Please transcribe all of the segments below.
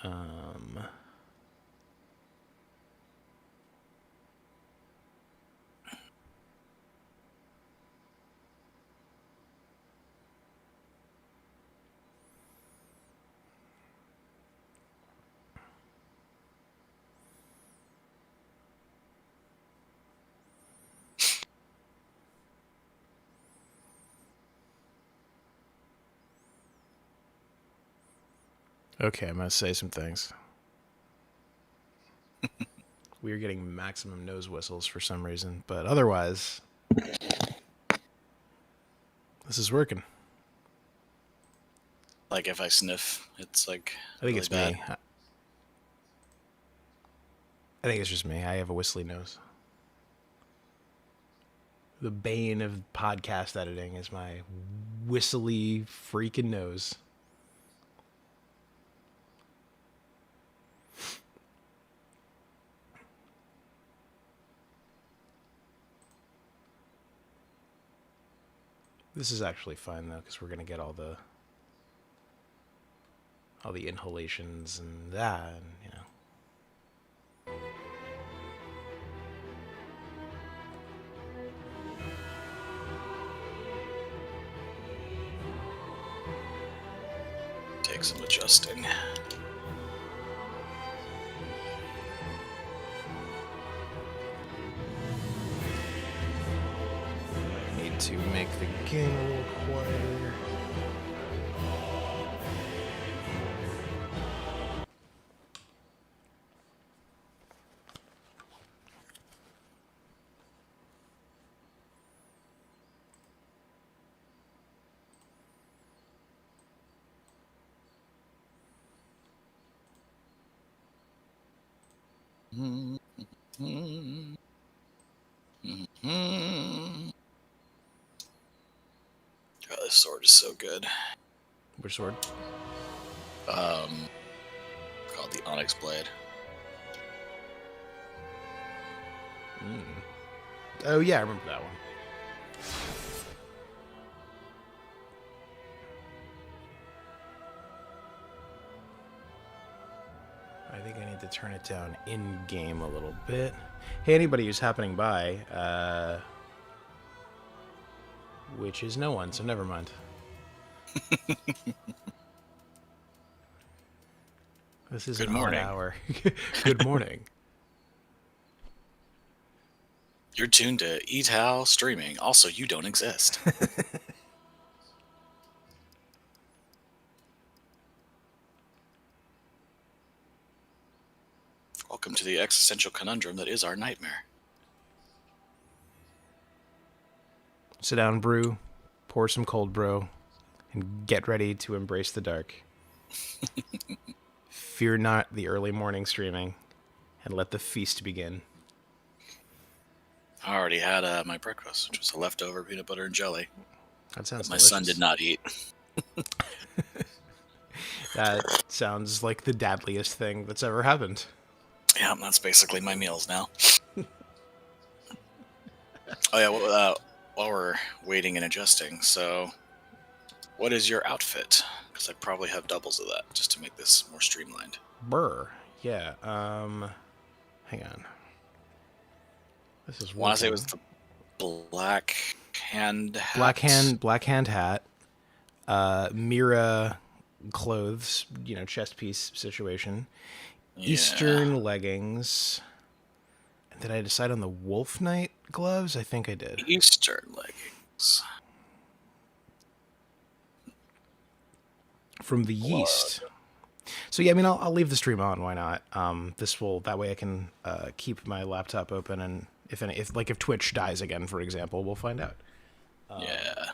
Um, okay, I'm going to say some things. We are getting maximum nose whistles for some reason, but otherwise, this is working. Like if I sniff, it's like I think really it's bad. me. I think it's just me. I have a whistly nose. The bane of podcast editing is my whistly freaking nose. This is actually fine though, because we're gonna get all the inhalations and that, and you know. Take some adjusting. Need to make the game a little quieter. God, this sword is so good. Which sword? Called the Onyx Blade. Oh yeah, I remember that one. I think I need to turn it down in game a little bit. Hey, anybody who's happening by, which is no one, so never mind. This is Good an odd morning. hour. Good morning. You're tuned to Eat How Streaming. Also, you don't exist. Welcome to the existential conundrum that is our nightmare. Sit down, brew, pour some cold brew, and get ready to embrace the dark. Fear not the early morning streaming, and let the feast begin. I already had my breakfast, which was a leftover peanut butter and jelly. That sounds But my delicious. son did not eat. That sounds like the dadliest thing that's ever happened. Yeah, that's basically my meals now. Oh yeah, while we're waiting and adjusting, so what is your outfit? Because I probably have doubles of that just to make this more streamlined. Brr. Yeah. Hang on. This is I want to say it working. was the black hand hat. Black hand hat. Mira clothes. You know, chest piece situation. Yeah. Eastern leggings. And did I decide on the Wolf Knight gloves? I think I did. Eastern leggings. From the yeast. So yeah, I mean, I'll leave the stream on. Why not? That way I can keep my laptop open, and if Twitch dies again, for example, we'll find out. Yeah.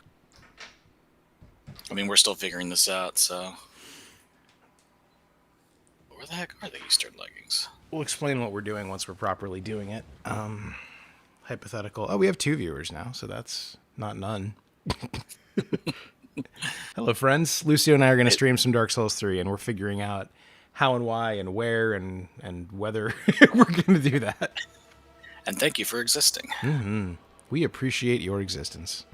I mean, we're still figuring this out, so. Where the heck are the Eastern leggings? We'll explain what we're doing once we're properly doing it. Hypothetical. Oh, we have 2 viewers now, so that's not none. Hello, friends. Lucio and I are going to stream some Dark Souls 3, and we're figuring out how and why and where and whether we're going to do that. And thank you for existing. Mm-hmm. We appreciate your existence.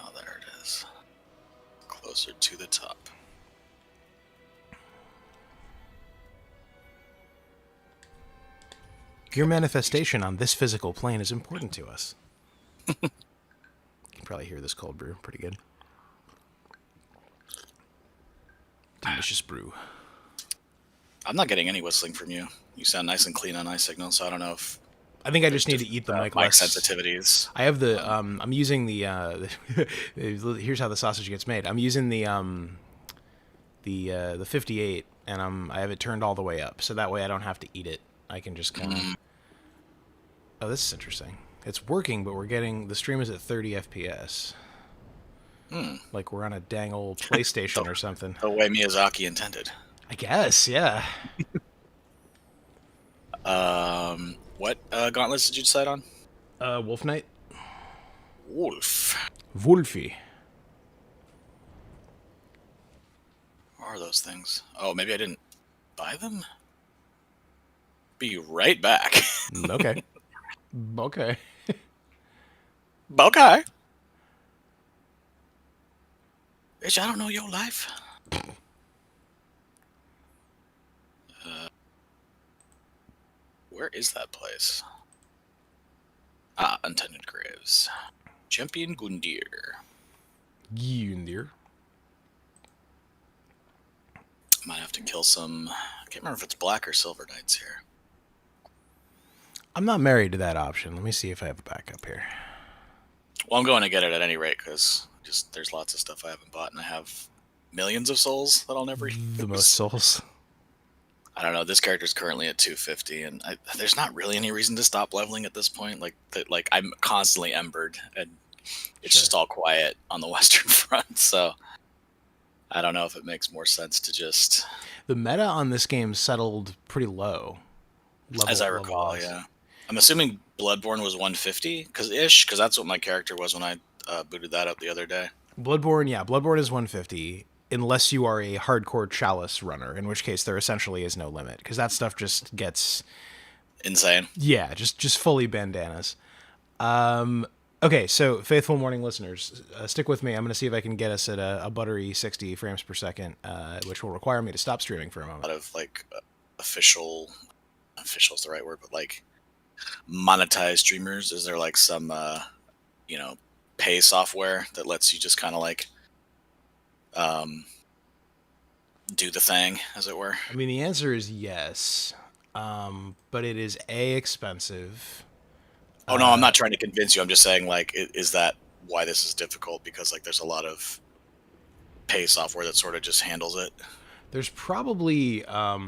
Oh, there it is. Closer to the top. Your manifestation on this physical plane is important to us. You can probably hear this cold brew pretty good. Delicious brew. I'm not getting any whistling from you. You sound nice and clean on iSignal, so I don't know if I think I just need to eat the mic less. sensitivities. I have the I'm using the here's how the sausage gets made. I'm using the 58 and I have it turned all the way up, so that way I don't have to eat it. I can just kind of Oh, this is interesting. It's working, but the stream is at 30 FPS. Like we're on a dang old PlayStation or something. The way Miyazaki intended. I guess, yeah. What gauntlets did you decide on? Wolf Knight? Wolf. Wolfie. What are those things? Oh, maybe I didn't buy them? Be right back. Okay. Okay. Okay. Bitch, I don't know your life. Where is that place? Ah, Untended Graves. Champion Gundir. Gundir. Might have to kill some... I can't remember if it's black or silver knights here. I'm not married to that option. Let me see if I have a backup here. Well, I'm going to get it at any rate, because just there's lots of stuff I haven't bought, and I have millions of souls that I'll never use. The most souls. I don't know. This character's currently at 250, and there's not really any reason to stop leveling at this point. Like I'm constantly embered, and it's just all quiet on the Western Front. So I don't know if it makes more sense to just. The meta on this game settled pretty low. As I recall, yeah. I'm assuming Bloodborne was 150, because that's what my character was when I booted that up the other day. Bloodborne is 150. Unless you are a hardcore chalice runner, in which case there essentially is no limit, because that stuff just gets insane. Yeah, just fully bandanas. Okay, so faithful morning listeners, stick with me. I'm going to see if I can get us at a buttery 60 frames per second, which will require me to stop streaming for a moment. A lot of like official is the right word, but like monetized streamers. Is there like some pay software that lets you just kind of like do the thing, as it were? I mean, the answer is yes, but it is expensive. Oh no, I'm not trying to convince you. I'm just saying, like, is that why this is difficult? Because like, there's a lot of pay software that sort of just handles it. There's probably a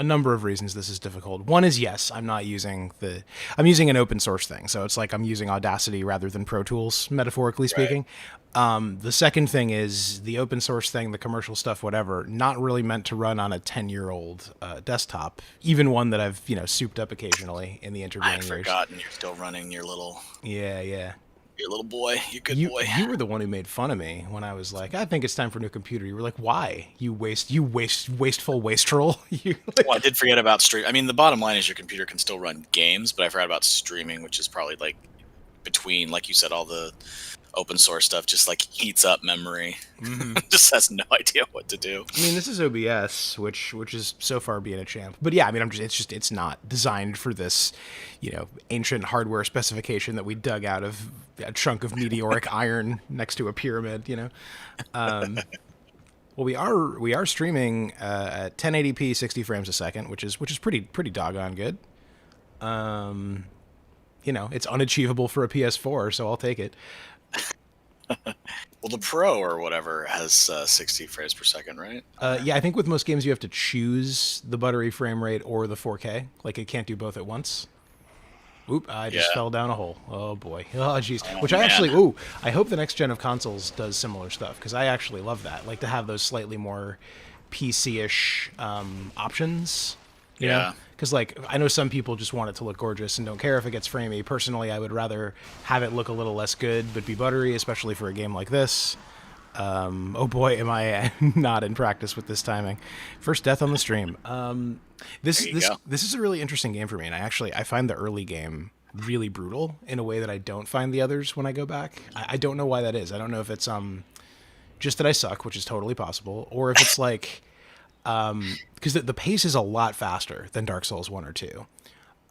number of reasons this is difficult. One is, yes, I'm using an open source thing. So it's like I'm using Audacity rather than Pro Tools, metaphorically speaking. Right. The second thing is the open source thing, the commercial stuff, whatever, not really meant to run on a 10-year-old desktop, even one that I've, souped up occasionally in the intervening years. I'd forgotten you're still running your little... Yeah. Your little boy, you good boy. You were the one who made fun of me when I was like, I think it's time for a new computer. You were like, why? You wasteful wastrel. Well, I did forget about stream. I mean, the bottom line is your computer can still run games, but I forgot about streaming, which is probably like between, like you said, all the open source stuff just like eats up memory. Mm-hmm. Just has no idea what to do. I mean, this is OBS, which is so far being a champ. But yeah, I mean, it's not designed for this, ancient hardware specification that we dug out of a chunk of meteoric iron next to a pyramid. Well, we are streaming at 1080p, 60 frames a second, which is pretty doggone good. It's unachievable for a PS4, so I'll take it. Well, the Pro or whatever has 60 frames per second, right? Yeah, I think with most games you have to choose the buttery frame rate or the 4K. Like, it can't do both at once. Oop, I just fell down a hole. Oh, boy. Oh, jeez. Which I actually... I hope the next gen of consoles does similar stuff, because I actually love that. Like, to have those slightly more PC-ish options. Yeah. Because, like, I know some people just want it to look gorgeous and don't care if it gets framey. Personally, I would rather have it look a little less good, but be buttery, especially for a game like this. Oh boy, am I not in practice with this timing. First death on the stream. This is a really interesting game for me, and I find the early game really brutal in a way that I don't find the others when I go back. I don't know why that is. I don't know if it's just that I suck, which is totally possible, or if it's like... because the pace is a lot faster than Dark Souls 1 or 2.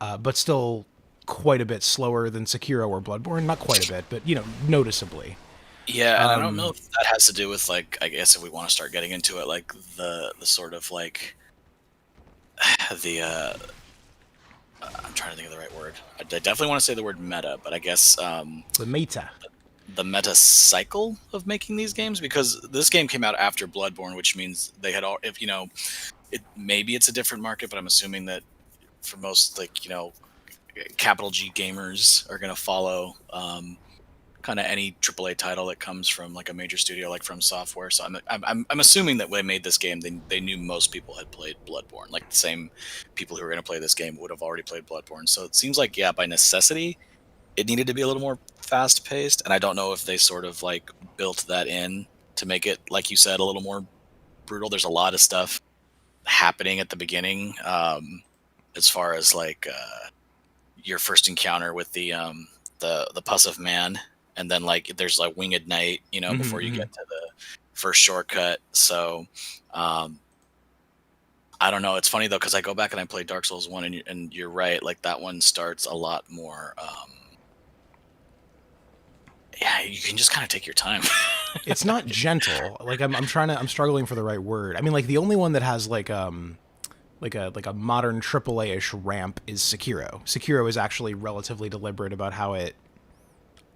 but still quite a bit slower than Sekiro or Bloodborne. Not quite a bit, but noticeably. Yeah, and I don't know if that has to do with like, I guess if we want to start getting into it, like the sort of like the I'm trying to think of the right word. I definitely want to say the word meta, but I guess The meta. the meta cycle of making these games, because this game came out after Bloodborne, which means they had all, if it maybe it's a different market, but I'm assuming that for most, like, capital G gamers are going to follow kind of any AAA title that comes from like a major studio like From Software. So I'm assuming that when they made this game, they knew most people had played Bloodborne. Like the same people who were going to play this game would have already played Bloodborne. So it seems like, yeah, by necessity, it needed to be a little more fast paced. And I don't know if they sort of like built that in to make it, like you said, a little more brutal. There's a lot of stuff happening at the beginning, as far as like your first encounter with the pus of man, and then like there's like winged knight, before you get to the first shortcut. So I don't know. It's funny though, because I go back and I play Dark Souls 1, and you're right, like that one starts a lot more yeah, you can just kind of take your time. It's not gentle. Like I'm struggling for the right word. I mean, like the only one that has like a modern AAA-ish ramp is Sekiro. Sekiro is actually relatively deliberate about how it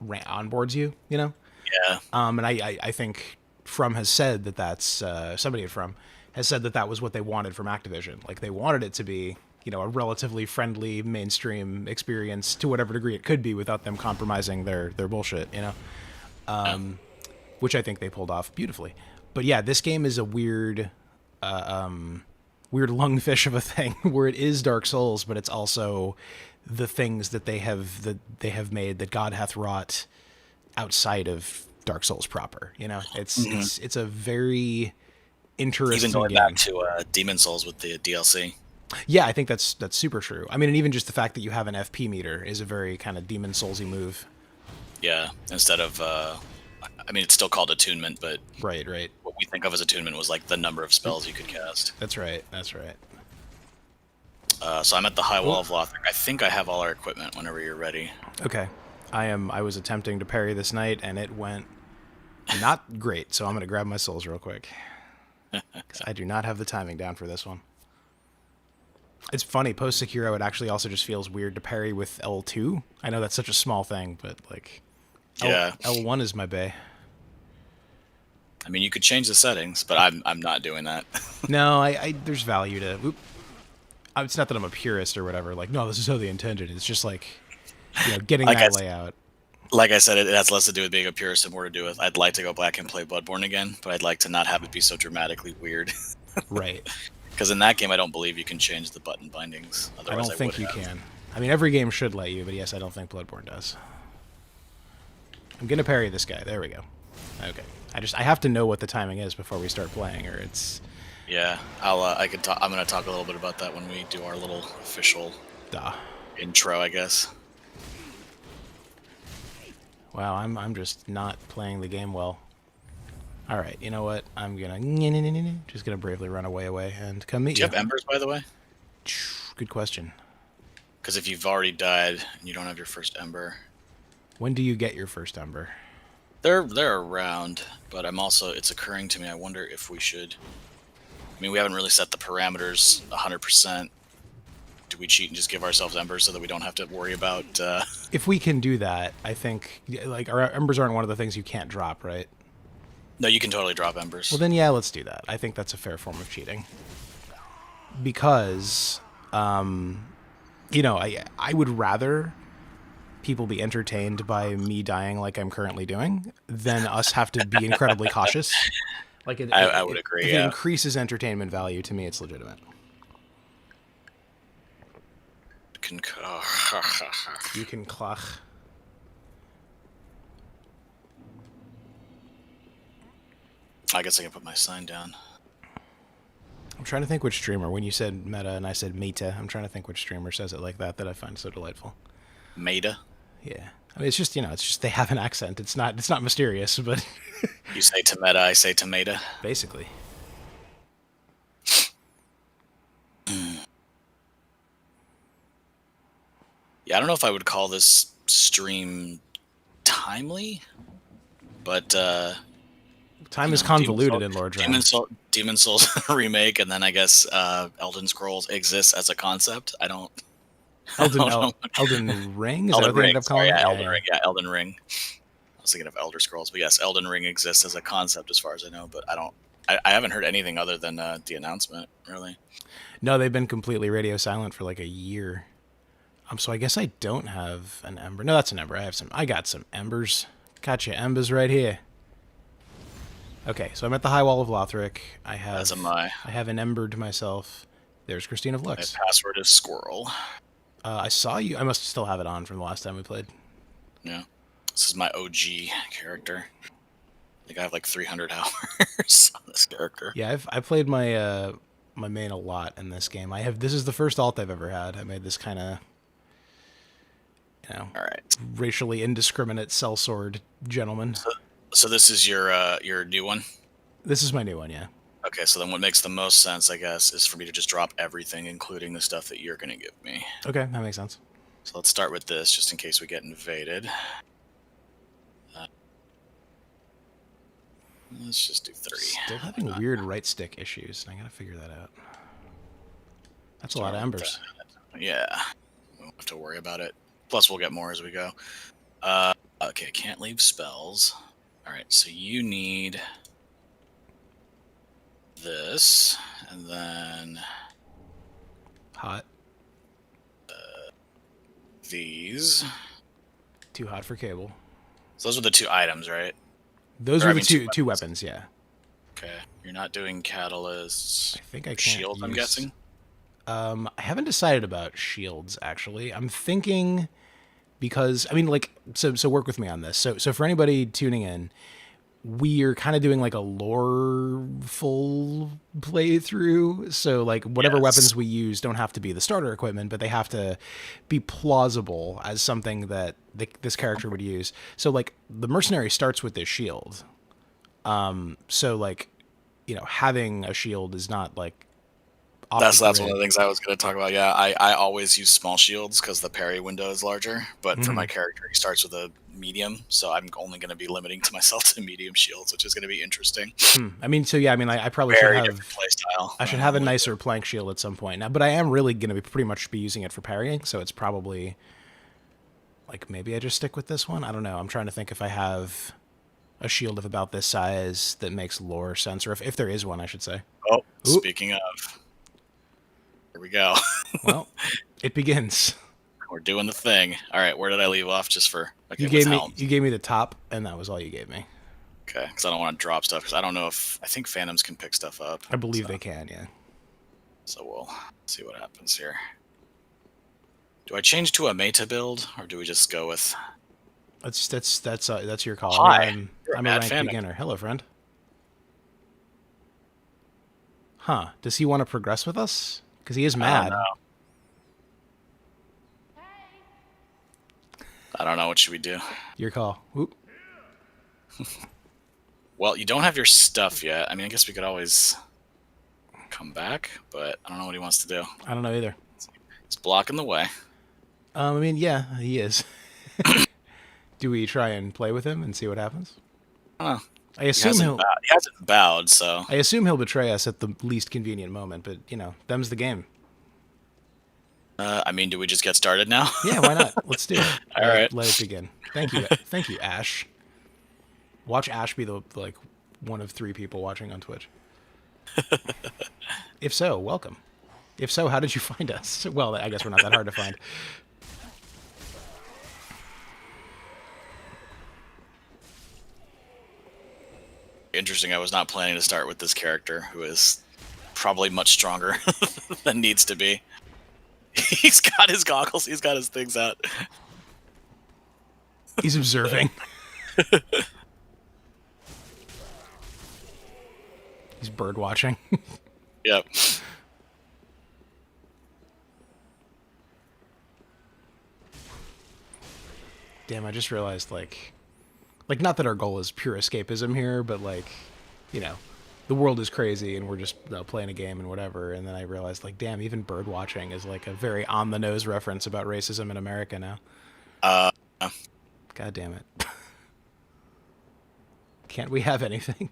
onboards you, Yeah. And I think From has said that's somebody at From has said that was what they wanted from Activision. Like they wanted it to be, a relatively friendly mainstream experience to whatever degree it could be without them compromising their bullshit, which I think they pulled off beautifully. But yeah, this game is a weird lungfish of a thing where it is Dark Souls, but it's also the things that they have made that God hath wrought outside of Dark Souls proper. It's a very interesting Even going game. back to Demon Souls with the DLC. Yeah, I think that's super true. I mean, and even just the fact that you have an FP meter is a very kind of Demon Soulsy move. Yeah, instead of I mean, it's still called attunement, but right. what we think of as attunement was like the number of spells you could cast. That's right. So I'm at the High Wall of Lothric. I think I have all our equipment whenever you're ready. Okay. I was attempting to parry this knight, and it went not great, so I'm going to grab my souls real quick. Because I do not have the timing down for this one. It's funny, post Sekiro, it actually also just feels weird to parry with L2. I know that's such a small thing, but like, yeah, L1 is my bay. I mean, you could change the settings, but I'm not doing that. No, I there's value to. It's not that I'm a purist or whatever. Like, no, this is how they intended. It's just like, getting like that layout. Like I said, it has less to do with being a purist and more to do with I'd like to go back and play Bloodborne again, but I'd like to not have it be so dramatically weird. Right. Because in that game, I don't believe you can change the button bindings. Otherwise, I don't think you can. I mean, every game should let you, but yes, I don't think Bloodborne does. I'm gonna parry this guy. There we go. Okay. I have to know what the timing is before we start playing, or it's. Yeah, I'm gonna talk a little bit about that when we do our little official intro, I guess. Wow, I'm just not playing the game well. All right, you know what? I'm gonna just gonna bravely run away and come meet you. Do you have embers, by the way? Good question. Because if you've already died and you don't have your first ember, when do you get your first ember? They're around, but it's occurring to me. I wonder if we should. I mean, we haven't really set the parameters 100%. Do we cheat and just give ourselves embers so that we don't have to worry about? If we can do that, I think like our embers aren't one of the things you can't drop, right? No, you can totally drop embers. Well, then yeah, let's do that. I think that's a fair form of cheating. Because, I would rather people be entertained by me dying like I'm currently doing than us have to be incredibly cautious. Like I would agree. If it increases entertainment value, to me, it's legitimate. You can clach. I guess I can put my sign down. I'm trying to think which streamer. When you said meta and I said meta, I'm trying to think which streamer says it like that I find so delightful. Meta? Yeah. I mean, it's just they have an accent. It's not mysterious, but you say to meta, I say to meta. Basically. Yeah, I don't know if I would call this stream timely, but time is convoluted in Lord Drown. Demon Souls remake, and then I guess Elden Scrolls exists as a concept. I don't know. Elden Ring? Is that Elden what they Ring. ended up Sorry, calling it? yeah, Elden Ring. Yeah, Elden Ring. I was thinking of Elder Scrolls, but yes, Elden Ring exists as a concept as far as I know. But I haven't heard anything other than the announcement, really. No, they've been completely radio silent for like a year. So I guess I don't have an ember. No, that's an ember. I got some embers. Got you embers right here. Okay, so I'm at the high wall of Lothric. I have an ember to myself. There's Christine of Lux. My password is squirrel. I saw you. I must still have it on from the last time we played. Yeah. This is my OG character. I think I have like 300 hours on this character. Yeah, I've played my my main a lot in this game. This is the first alt I've ever had. I made this kind of, all right, racially indiscriminate sellsword gentleman. So this is your new one? This is my new one, yeah. Okay, so then what makes the most sense, I guess, is for me to just drop everything, including the stuff that you're going to give me. Okay, that makes sense. So let's start with this, just in case we get invaded. Let's just do 3. Still having weird right stick issues, and I gotta figure that out. That's a lot of embers. Yeah, we won't have to worry about it. Plus, we'll get more as we go. Okay, can't leave spells. All right, so you need this, and then hot. These. Too hot for cable. So those are the 2 items, right? Those were the two weapons, yeah. Okay, you're not doing catalysts. I think I can't shield. I'm guessing. I haven't decided about shields actually. I'm thinking because I mean, like, so work with me on this. So for anybody tuning in, we're kind of doing like a lore-full playthrough. So like whatever weapons we use don't have to be the starter equipment, but they have to be plausible as something that this character would use. So like the mercenary starts with this shield. So like, having a shield is not like that's one of the things I was going to talk about. Yeah, I always use small shields because the parry window is larger. But for my character, he starts with a medium, so I'm only going to be limiting to myself to medium shields, which is going to be interesting. I mean, so yeah, I mean, I probably should have play style. I should have a nicer plank shield at some point now, but I am really going to be pretty much using it for parrying, so it's probably like maybe I just stick with this one. I don't know. I'm trying to think if I have a shield of about this size that makes lore sense, or if there is one, I should say. Oh, speaking of. Here we go. Well, it begins. We're doing the thing. All right, where did I leave off? Just for you gave me the top, and that was all you gave me. Okay, because I don't want to drop stuff. Because I don't know if I think Phantoms can pick stuff up. I believe they can, yeah. So we'll see what happens here. Do I change to a meta build, or do we just go with? That's your call. Hi, I'm a ranked beginner. Hello, friend. Huh? Does he want to progress with us? Because he is mad. I don't know. What should we do? Your call. Oop. Well, you don't have your stuff yet. I mean, I guess we could always come back, but I don't know what he wants to do. I don't know either. He's blocking the way. I mean, yeah, he is. Do we try and play with him and see what happens? I assume he hasn't bowed, so I assume he'll betray us at the least convenient moment. But them's the game. I mean, do we just get started now? Yeah, why not? Let's do it. All right, let it begin. Thank you, Ash. Watch Ash be the one of 3 people watching on Twitch. If so, welcome. If so, how did you find us? Well, I guess we're not that hard to find. Interesting. I was not planning to start with this character, who is probably much stronger than needs to be. He's got his goggles. He's got his things out. He's observing. He's bird watching. Yep. Damn, I just realized, not that our goal is pure escapism here, but, the the world is crazy and we're just playing a game and whatever. And then I realized, like, damn, even bird watching is like a very on the nose reference about racism in America now. Uh, God damn it. Can't we have anything?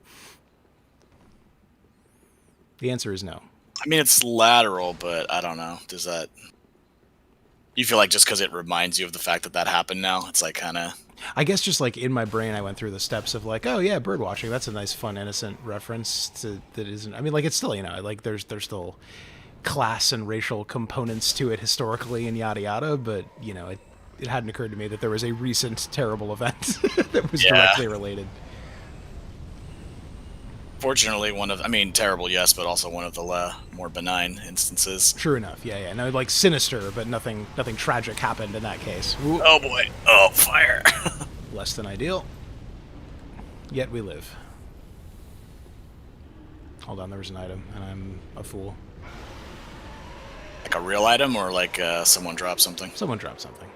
The answer is no. I mean, it's lateral, but I don't know. Does that... You feel like just because it reminds you of the fact that that happened now, it's like kind of... I guess just like in my brain, I went through the steps of like, oh yeah, bird watching. That's a nice, fun, innocent reference to that isn't. I mean, like it's still, you know, like there's still class and racial components to it historically and yada yada. But you know, it hadn't occurred to me that there was a recent terrible event that was directly related. Fortunately, I mean, terrible, yes, but also one of the more benign instances. True enough, yeah. No, like sinister, but nothing tragic happened in that case. Ooh. Oh boy! Oh, fire! Less than ideal. Yet we live. Hold on, there was an item, and I'm a fool. Like a real item, or like someone dropped something? Someone dropped something.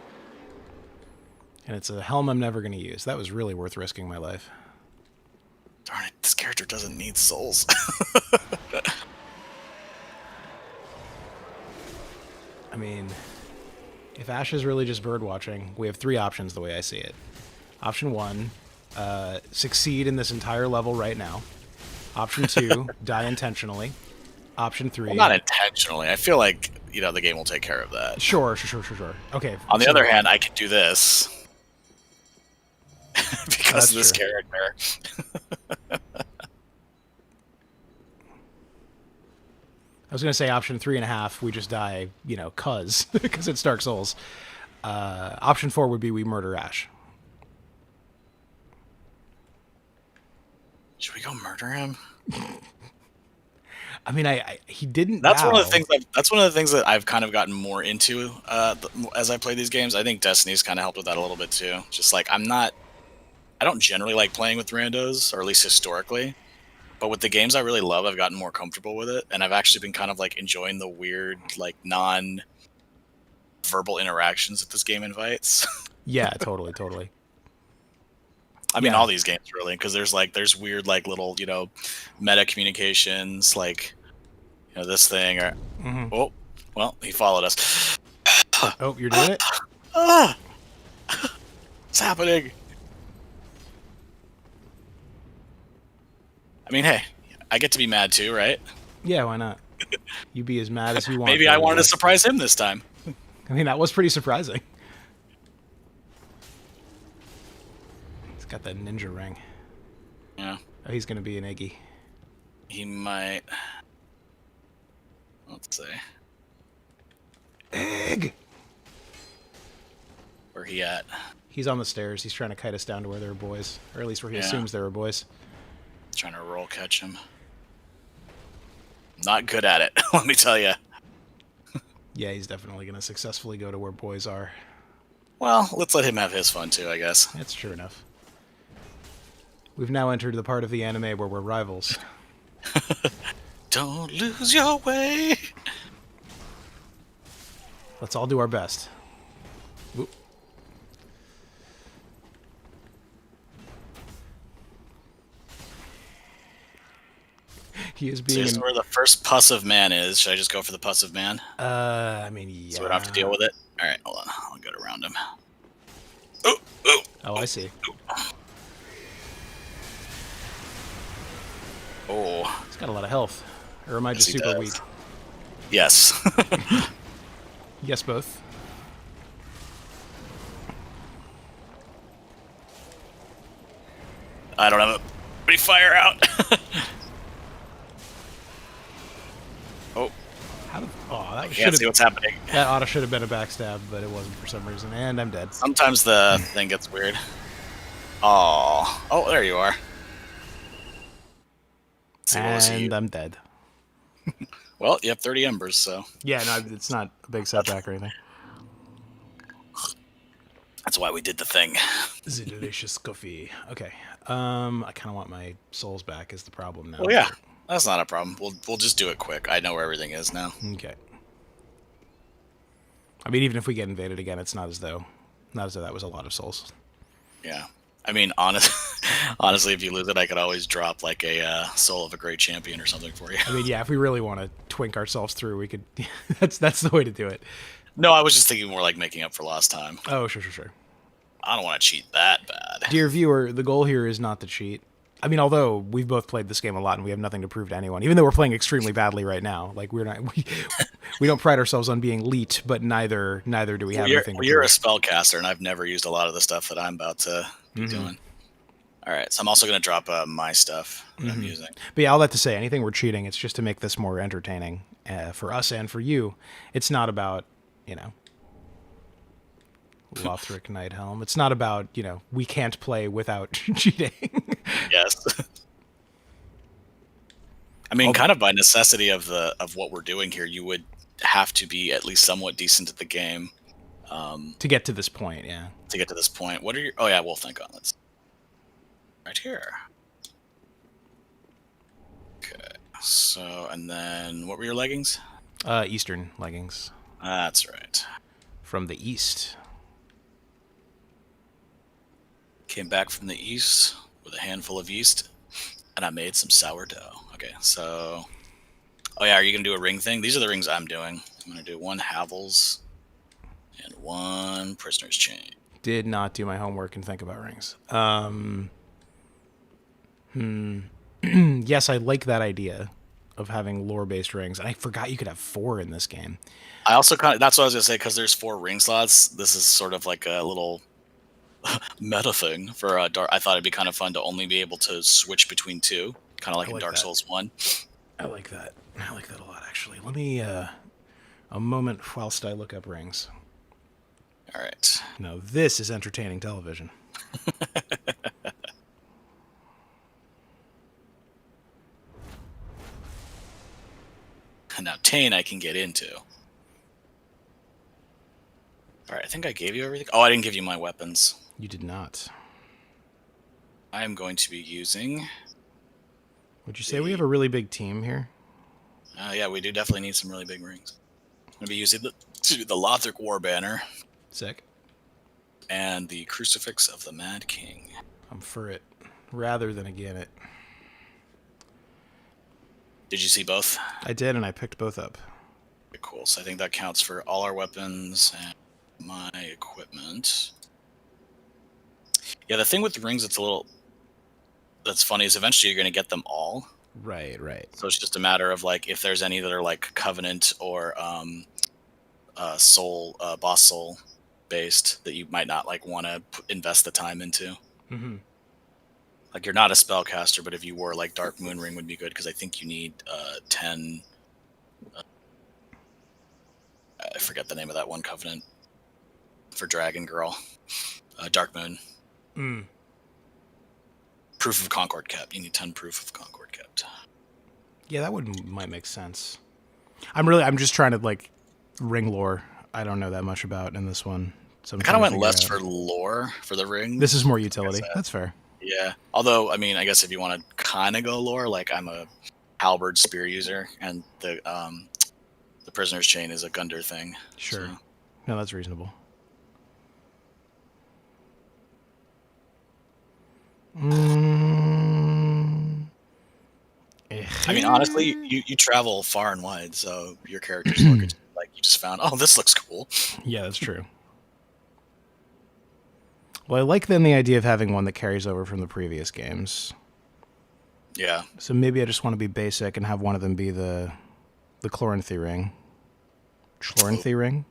And it's a helm I'm never going to use. That was really worth risking my life. Darn it, this character doesn't need souls. I mean, if Ash is really just bird watching, we have three options the way I see it. Option 1, succeed in this entire level right now. Option 2, die intentionally. Option 3... Well, not intentionally. I feel like, you know, the game will take care of that. Sure. Okay. On the other hand, I can do this. Because of this character. I was going to say option 3.5, we just die, you know, because it's Dark Souls. Option 4 would be we murder Ash. Should we go murder him? I mean, he didn't. That's one of the things. That's one of the things that I've kind of gotten more into as I play these games. I think Destiny's kind of helped with that a little bit too. Just like I don't generally like playing with randos, or at least historically. But with the games I really love, I've gotten more comfortable with it, and I've actually been kind of like enjoying the weird, like non-verbal interactions that this game invites. Yeah, totally. I mean, all these games really, because there's weird like little, you know, meta communications, like, you know, this thing or oh, well, he followed us. Oh, you're doing it? What's happening? I mean, hey, I get to be mad too, right? Yeah, why not? You be as mad as you want. Maybe I wanted to surprise him this time. I mean, that was pretty surprising. He's got that ninja ring. Yeah. Oh, he's going to be an Iggy. He might... Let's see. Egg! Where he at? He's on the stairs. He's trying to kite us down to where there are boys. Or at least where he assumes there are boys. Trying to roll catch him. Not good at it, let me tell you. Yeah, he's definitely going to successfully go to where boys are. Well, let's let him have his fun too, I guess. That's true enough. We've now entered the part of the anime where we're rivals. Don't lose your way. Let's all do our best. Oop. He is being... So where the first pus of man is. Should I just go for the pus of man? I mean, yeah. So we don't have to deal with it? Alright, hold on. I'll go around him. Oh, I see. Oh. He's got a lot of health. Or am I just super weak? Yes. Yes, both. I don't have a fire out. Oh. That can't see what's happening. That oughta should have been a backstab, but it wasn't for some reason, and I'm dead. Sometimes the thing gets weird. Oh, there you are. And I'm dead. Well, you have 30 embers, so... Yeah, no, it's not a big setback or anything. That's why we did the thing. The delicious coffee. Okay. I kind of want my souls back is the problem now. Well, yeah. That's not a problem. We'll just do it quick. I know where everything is now. Okay. I mean, even if we get invaded again, it's not as though that was a lot of souls. Yeah. I mean, honest, Honestly, if you lose it, I could always drop like a Soul of a Great Champion or something for you. I mean, yeah, if we really want to twink ourselves through, we could. That's the way to do it. No, I was just thinking more like making up for lost time. Oh, sure. I don't want to cheat that bad. Dear viewer, the goal here is not to cheat. I mean, although we've both played this game a lot and we have nothing to prove to anyone, even though we're playing extremely badly right now. Like we don't pride ourselves on being elite, but neither do we have anything. You're a spellcaster, and I've never used a lot of the stuff that I'm about to be doing. All right, so I'm also going to drop my stuff that I'm using. But yeah, all that to say, anything we're cheating, it's just to make this more entertaining for us and for you. It's not about, Lothric Nighthelm. It's not about, we can't play without cheating. Yes. I mean, kind of by necessity of what we're doing here, you would have to be at least somewhat decent at the game. To get to this point, yeah. To get to this point. What are your... Oh, yeah, Wolf-Thank Gauntlets. Right here. Okay. So, and then what were your leggings? Eastern leggings. That's right. From the east. Came back from the east with a handful of yeast, and I made some sourdough. Okay, so... Oh, yeah, are you going to do a ring thing? These are the rings I'm doing. I'm going to do 1 Havel's and 1 Prisoner's Chain. Did not do my homework and think about rings. Yes, I like that idea of having lore-based rings. And I forgot you could have 4 in this game. I also that's what I was going to say, because there's 4 ring slots. This is sort of like a little meta thing for Dark. I thought it'd be kind of fun to only be able to switch between 2, kind of like in Dark Souls 1. I like that. I like that a lot, actually. Let me, a moment whilst I look up rings. All right. Now, this is entertaining television. Now, Tane I can get into. All right, I think I gave you everything. Oh, I didn't give you my weapons. You did not. I am going to be using... Would you say we have a really big team here? Yeah, we do definitely need some really big rings. I'm going to be using the Lothric War Banner. Sick. And the Crucifix of the Mad King. I'm for it, rather than again it. Did you see both? I did, and I picked both up. Okay, cool. So I think that counts for all our weapons and my equipment. Yeah, the thing with the rings that's funny is eventually you're going to get them all. Right. So it's just a matter of like if there's any that are like Covenant or Soul, Boss Soul based that you might not like want to invest the time into. Mm-hmm. Like you're not a spellcaster, but if you were, like Dark Moon Ring would be good because I think you need 10. I forget the name of that one Covenant for Dragon Girl. Dark Moon. Proof of Concord kept. You need 10 proof of Concord kept. Yeah, that might make sense. I'm just trying to like ring lore. I don't know that much about in this one. So I kind of went less for lore for the ring. This is more utility. That's fair. Yeah. Although, I mean, I guess if you want to kind of go lore, like I'm a halberd spear user, and the Prisoner's Chain is a Gundyr thing. Sure. So. No, that's reasonable. I mean, honestly, you travel far and wide, so your characters look at you like you just found, oh, this looks cool. Yeah, that's true. Well, I like then the idea of having one that carries over from the previous games. Yeah. So maybe I just want to be basic and have one of them be the Chloranthy ring. Chloranthy ring?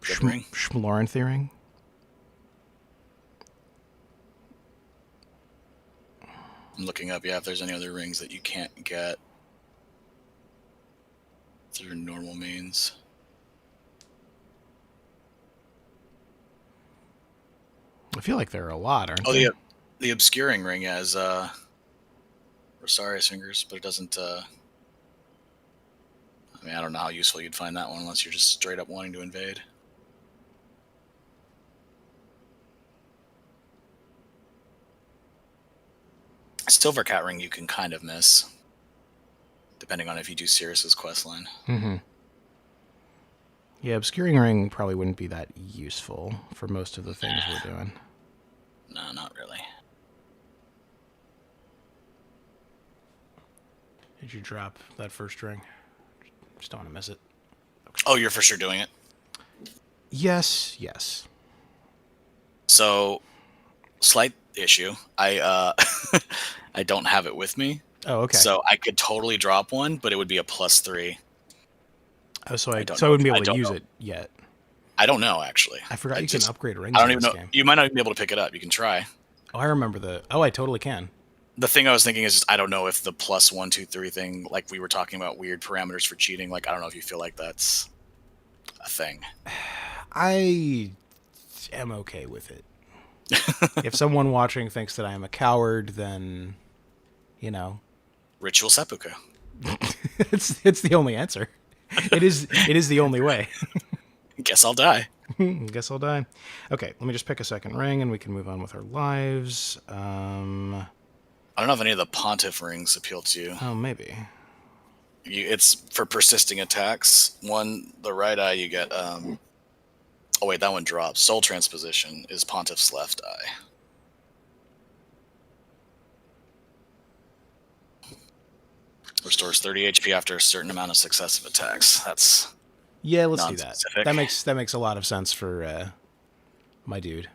Schmloranthy ring? I'm looking up, if there's any other rings that you can't get through normal means. I feel like there are a lot, aren't there? Oh, the obscuring ring has Rosarius fingers, but it doesn't... I mean, I don't know how useful you'd find that one unless you're just straight up wanting to invade. Silvercat ring you can kind of miss, depending on if you do Sirius's questline. Mm-hmm. Yeah, obscuring ring probably wouldn't be that useful for most of the things we're doing. No, not really. Did you drop that first ring? Just don't want to miss it. Okay. Oh, you're for sure doing it? Yes, yes. So, slight issue. I I don't have it with me. Oh, okay. So I could totally drop one, but it would be a +3. Oh, so I wouldn't be able to use it yet. I don't know, actually. I forgot you can upgrade rings. I don't even know. Game. You might not even be able to pick it up. You can try. Oh, I remember I totally can. The thing I was thinking is just, I don't know if the +1, 2, 3 thing, like we were talking about weird parameters for cheating, like I don't know if you feel like that's a thing. I am okay with it. If someone watching thinks that I am a coward, then, you know. Ritual seppuku. it's the only answer. It is the only way. Guess I'll die. Guess I'll die. Okay, let me just pick a second ring and we can move on with our lives. I don't know if any of the pontiff rings appeal to you. Oh, maybe. It's for persisting attacks. The right eye you get... oh wait, that one drops. Soul transposition is pontiff's left eye. Restores 30 HP after a certain amount of successive attacks. That's... Yeah, let's do that. That makes a lot of sense for my dude.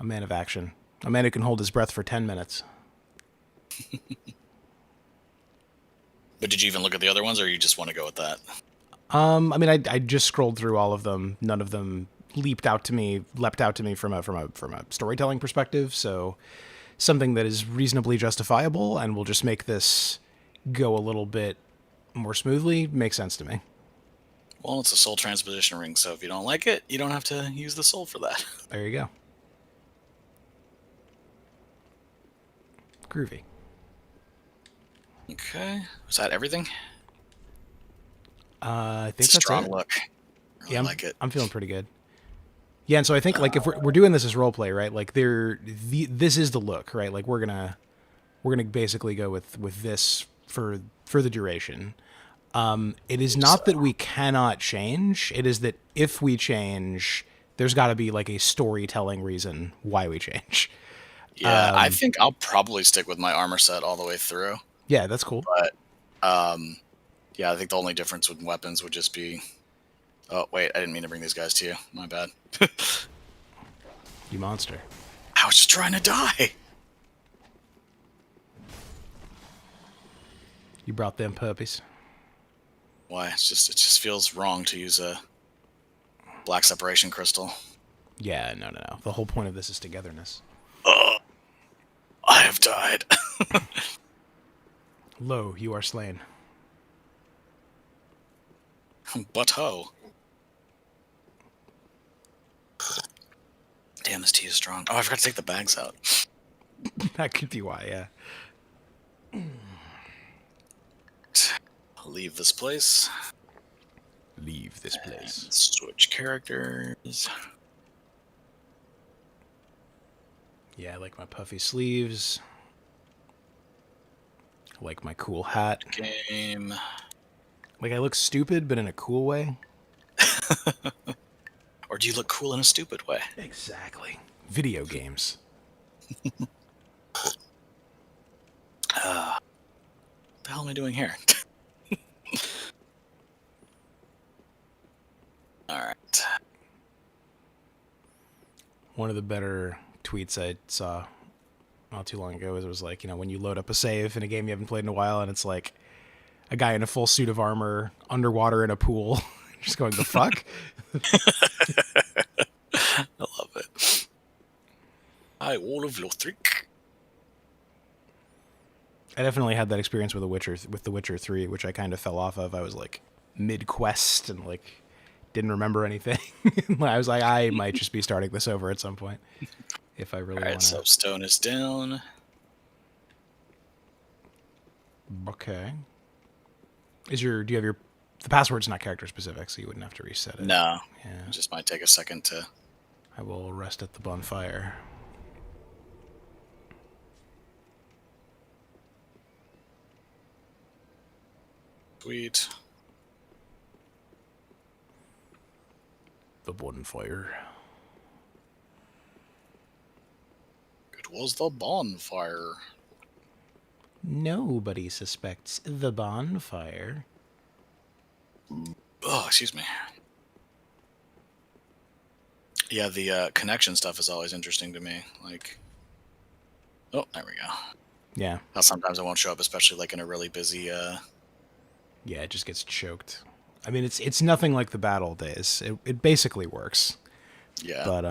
A man of action. A man who can hold his breath for 10 minutes. But did you even look at the other ones, or you just want to go with that? I mean, I just scrolled through all of them. None of them leapt out to me from a storytelling perspective. So something that is reasonably justifiable and will just make this go a little bit more smoothly makes sense to me. Well, it's a soul transposition ring, so if you don't like it, you don't have to use the soul for that. There you go. Groovy. Okay. Was that everything? I think it's that's strong it. Look. Really like it. I'm feeling pretty good. Yeah, and so I think like if we're doing this as role play, right? Like this is the look, right? Like we're gonna basically go with this for the duration. It is not that we cannot change. It is that if we change, there's got to be like a storytelling reason why we change. Yeah, I think I'll probably stick with my armor set all the way through. Yeah, that's cool. But, yeah, I think the only difference with weapons would just be... Oh, wait, I didn't mean to bring these guys to you. My bad. You monster. I was just trying to die. You brought them puppies. Why? It just feels wrong to use a black separation crystal. Yeah, no. The whole point of this is togetherness. I have died. Lo, you are slain. But ho. Damn, this tea is strong. Oh, I forgot to take the bags out. That could be why, yeah. Leave this place. Leave this place. And switch characters. Yeah, I like my puffy sleeves. I like my cool hat. Game. Like I look stupid, but in a cool way. Or do you look cool in a stupid way? Exactly. Video games. The hell am I doing here? Alright. One of the better tweets I saw not too long ago was like, when you load up a save in a game you haven't played in a while, and it's like a guy in a full suit of armor underwater in a pool, just going, the fuck? I love it. Hi, all of Lothric. I definitely had that experience with The Witcher 3, which I kind of fell off of. I was like mid-quest and like didn't remember anything. I was like, I might just be starting this over at some point if I really want to. So stone is down. Okay. Do you have the password's not character specific, so you wouldn't have to reset it. No. Yeah. It just might take a second to... I will rest at the bonfire. Sweet. The bonfire. It was the bonfire. Nobody suspects the bonfire. Oh, excuse me. Yeah, the connection stuff is always interesting to me. Like, oh, there we go. Yeah. How sometimes it won't show up, especially like in a really busy. Yeah, it just gets choked. I mean, it's nothing like the battle days. It basically works. Yeah. But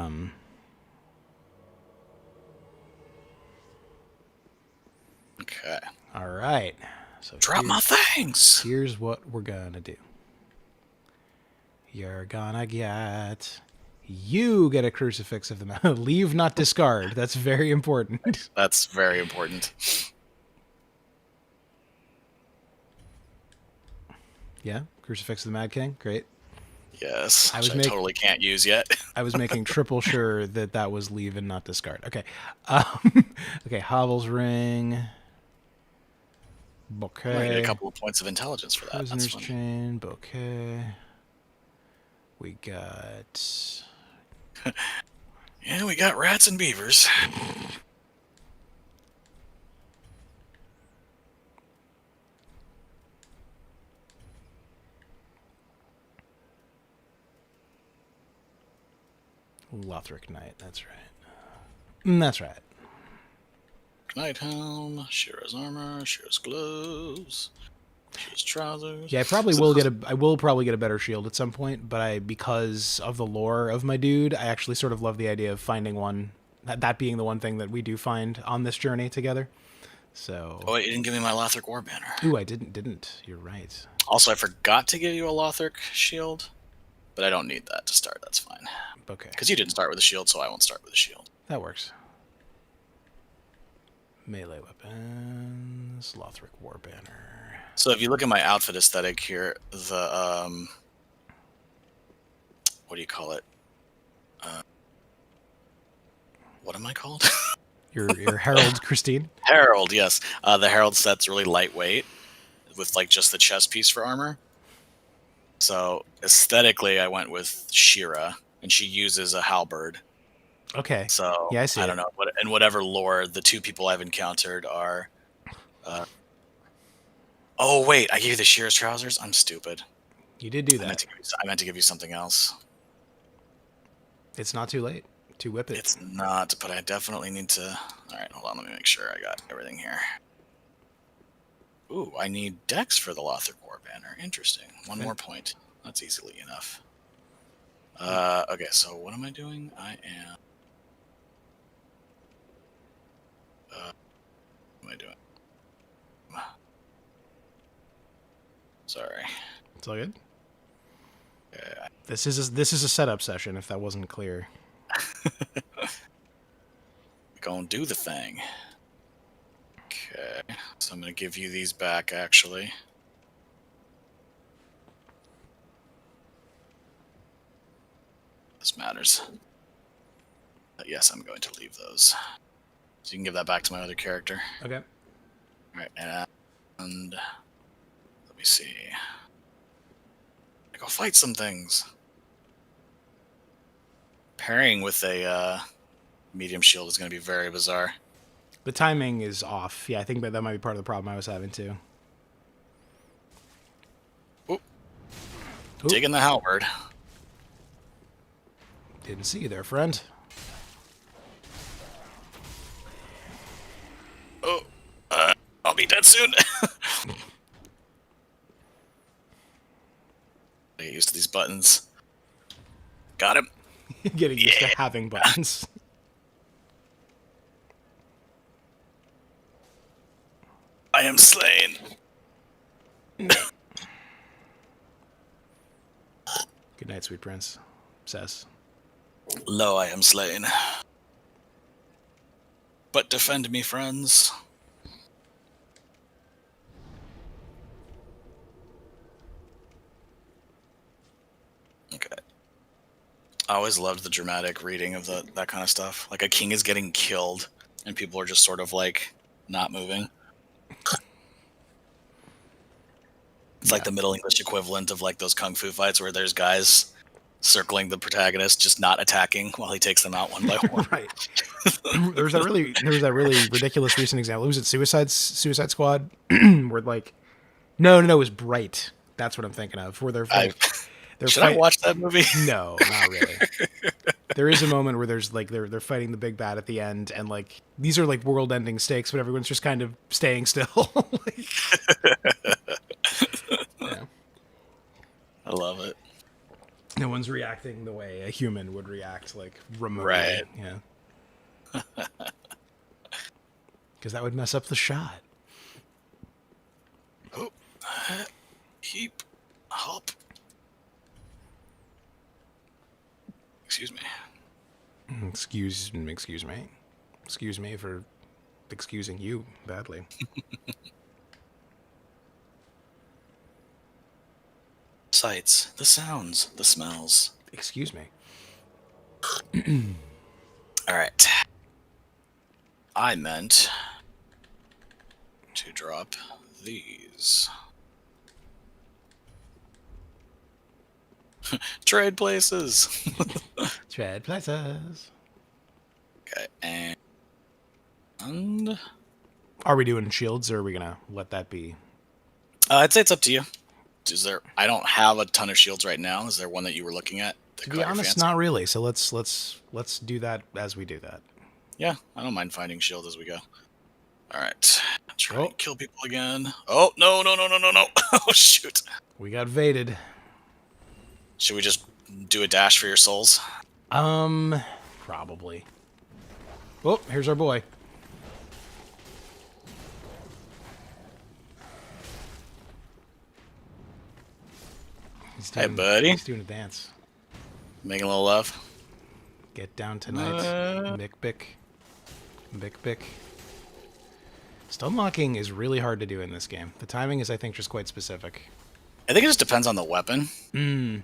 Okay. All right. So Drop my things. Here's what we're gonna do. You're gonna get. You get a crucifix of the mouth. Leave, not discard. That's very important. That's very important. Yeah, crucifix of the Mad King. Great. Yes, I totally can't use yet. I was making triple sure that was leave and not discard. Okay. Okay, Hovel's Ring. Bouquet. I get a couple of points of intelligence for that. Prisoner's Chain. Bouquet. We got... Yeah, we got rats and beavers. Lothric Knight, that's right. That's right. Knight helm, Shira's armor, Shira's gloves, Shira's trousers. Yeah, I will probably get a better shield at some point, but because of the lore of my dude, I actually sort of love the idea of finding one, that being the one thing that we do find on this journey together. So. Oh wait, you didn't give me my Lothric war banner. Ooh, I didn't. You're right. Also, I forgot to give you a Lothric shield, but I don't need that to start. That's fine. Okay. Because you didn't start with a shield, so I won't start with a shield. That works. Melee weapons, Lothric war banner. So if you look at my outfit aesthetic here, the what do you call it? What am I called? Your Herald, Christine? Herald, yes. The Herald set's really lightweight with like just the chest piece for armor. So aesthetically, I went with Shira, and she uses a halberd. Okay. So yeah, I see. I don't know. In whatever lore, the two people I've encountered are. Oh wait, I gave you the Shira's trousers. I'm stupid. You did do that. I meant to give you something else. It's not too late to whip it. It's not, but I definitely need to. All right, hold on. Let me make sure I got everything here. Ooh, I need Dex for the Lothric war banner. Interesting. One more point. That's easily enough. Okay, so what am I doing? I am. What am I doing? Sorry. It's all good. This is a setup session. If that wasn't clear. Gonna do the thing. Okay, so I'm gonna give you these back. Actually. This matters. Yes, I'm going to leave those. So you can give that back to my other character. Okay. Alright, and let me see. I go fight some things. Pairing with a medium shield is going to be very bizarre. The timing is off. Yeah, I think that might be part of the problem I was having too. Oop. Digging the halberd. Didn't see you there, friend. Oh, I'll be dead soon. I get used to these buttons. Got him. Getting used to having buttons. I am slain. Good night, sweet prince. Says. Lo, I am slain. But defend me, friends. Okay. I always loved the dramatic reading of that kind of stuff. Like a king is getting killed, and people are just sort of like not moving. It's like the Middle English equivalent of like those kung fu fights where there's guys circling the protagonist, just not attacking while he takes them out one by one. Right. There was that really ridiculous recent example. Was it Suicide Squad? Where like, no, it was Bright. That's what I'm thinking of. Where they're like, Should I watch that movie? No, not really. There is a moment where there's like they're fighting the big bad at the end, and like these are like world-ending stakes, but everyone's just kind of staying still. Yeah. I love it. No one's reacting the way a human would react, like remotely. Right. Yeah. Because that would mess up the shot. Oh, keep up. Excuse me. Excuse me. Excuse me for excusing you badly. Sights, the sounds, the smells. Excuse me. All right. I meant to drop these. Trade places. Trade places. Okay, and are we doing shields, or are we gonna let that be? I'd say it's up to you. Is there? I don't have a ton of shields right now. Is there one that you were looking at? To be honest, not really. So let's do that as we do that. Yeah, I don't mind finding shields as we go. All right, try and kill people again. Oh no! Oh shoot! We got vaded. Should we just do a dash for your souls? Probably. Oh, here's our boy. Hey, buddy. He's doing a dance. Making a little love. Get down tonight. Bick. Stun locking is really hard to do in this game. The timing is, I think, just quite specific. I think it just depends on the weapon. I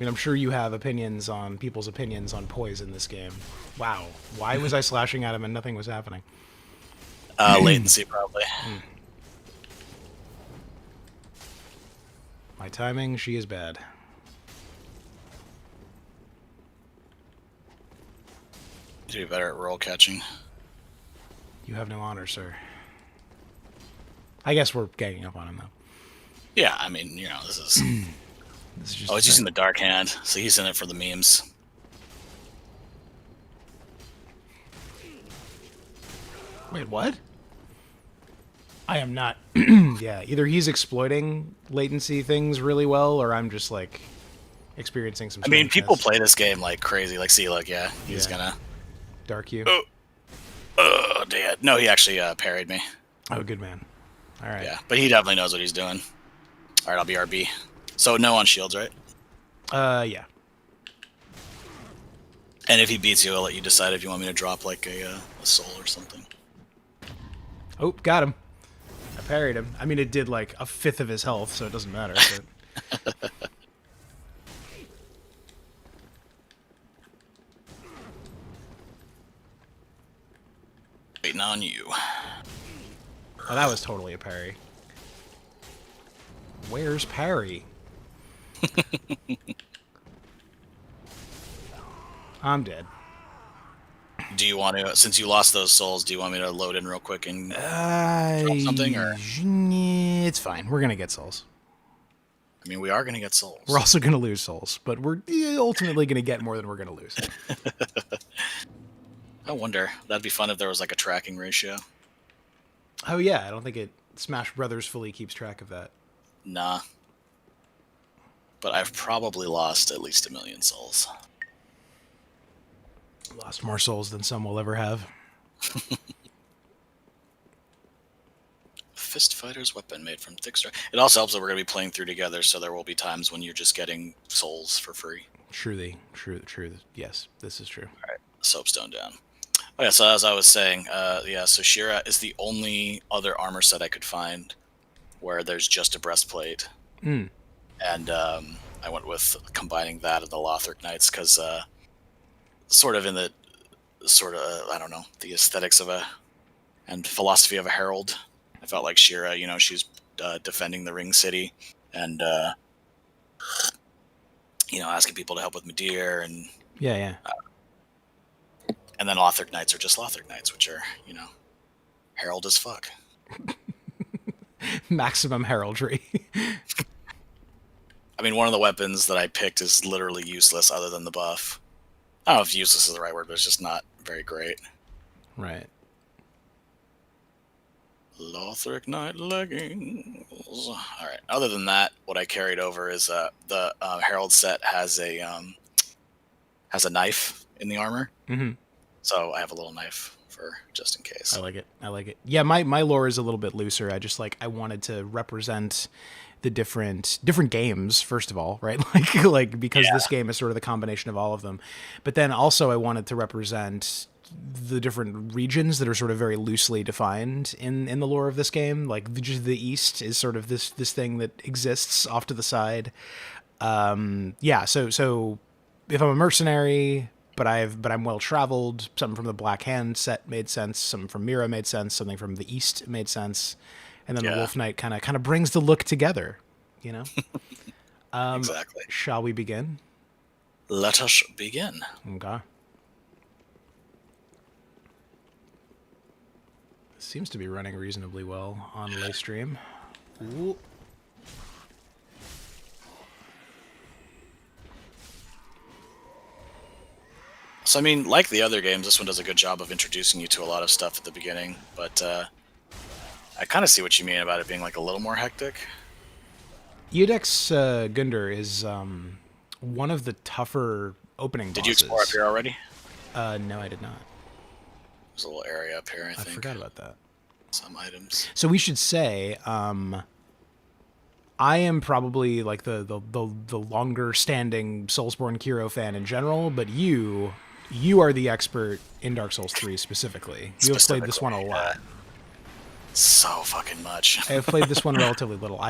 mean, I'm sure you have people's opinions on poise in this game. Wow. Why was I slashing at him and nothing was happening? Latency, probably. My timing, she is bad. You should be better at roll catching. You have no honor, sir. I guess we're ganging up on him, though. Yeah, I mean, this is... he's using the dark hand, so he's in it for the memes. Wait, what? I am not... Yeah, either he's exploiting latency things really well, or I'm just, like, experiencing some... I mean, people play this game like crazy. Like, see, look, yeah, he's gonna... Dark you? Oh, Dad. No, he actually parried me. Oh, good man. All right. Yeah, but he definitely knows what he's doing. All right, I'll be RB. So no on shields, right? Yeah. And if he beats you, I'll let you decide if you want me to drop, like, a soul or something. Oh, got him. I parried him. I mean, it did, like, a fifth of his health, so it doesn't matter. But... Waiting on you. Oh, that was totally a parry. Where's parry? I'm dead. Do you want to, since you lost those souls, do you want me to load in real quick and drop something? Or? It's fine. We're going to get souls. I mean, we are going to get souls. We're also going to lose souls, but we're ultimately going to get more than we're going to lose. I wonder. That'd be fun if there was like a tracking ratio. Oh, yeah. I don't think Smash Brothers fully keeps track of that. Nah. But I've probably lost at least 1 million souls. Lost more souls than some will ever have. Fist fighter's weapon made from thick straw. It also helps that we're going to be playing through together, so there will be times when you're just getting souls for free. True. Yes, this is true. All right, soapstone down. Okay, so as I was saying, so Shira is the only other armor set I could find where there's just a breastplate. Mm. And I went with combining that and the Lothric Knights because sort of I don't know, the aesthetics of and philosophy of a herald. I felt like Shira, she's defending the Ring City, and asking people to help with Midir, and Yeah. and then Lothric Knights are just Lothric Knights, which are herald as fuck. Maximum heraldry. I mean, one of the weapons that I picked is literally useless other than the buff. I don't know if useless is the right word, but it's just not very great. Right. Lothric Knight leggings. Alright, other than that, what I carried over is the Herald set has a knife in the armor. Mm-hmm. So I have a little knife for just in case. I like it. Yeah, my lore is a little bit looser. I wanted to represent the different games, first of all, right? Like because this game is sort of the combination of all of them. But then also I wanted to represent the different regions that are sort of very loosely defined in the lore of this game. Like the East is sort of this thing that exists off to the side. So if I'm a mercenary, but I'm well traveled, something from the Black Hand set made sense, something from Mira made sense, something from the East made sense, and then the Wolf Knight kind of brings the look together, Exactly. Shall we begin? Let us begin. Okay. Seems to be running reasonably well on Laystream. Ooh. So, I mean, like the other games, this one does a good job of introducing you to a lot of stuff at the beginning, but I kind of see what you mean about it being like a little more hectic. Udex Gundar is one of the tougher opening bosses. Did you explore up here already? No, I did not. There's a little area up here, I think. I forgot about that. Some items. So we should say, I am probably like the longer standing Soulsborne Kiro fan in general, but you are the expert in Dark Souls 3 specifically. You have played this one a lot. So fucking much. I have played this one relatively little.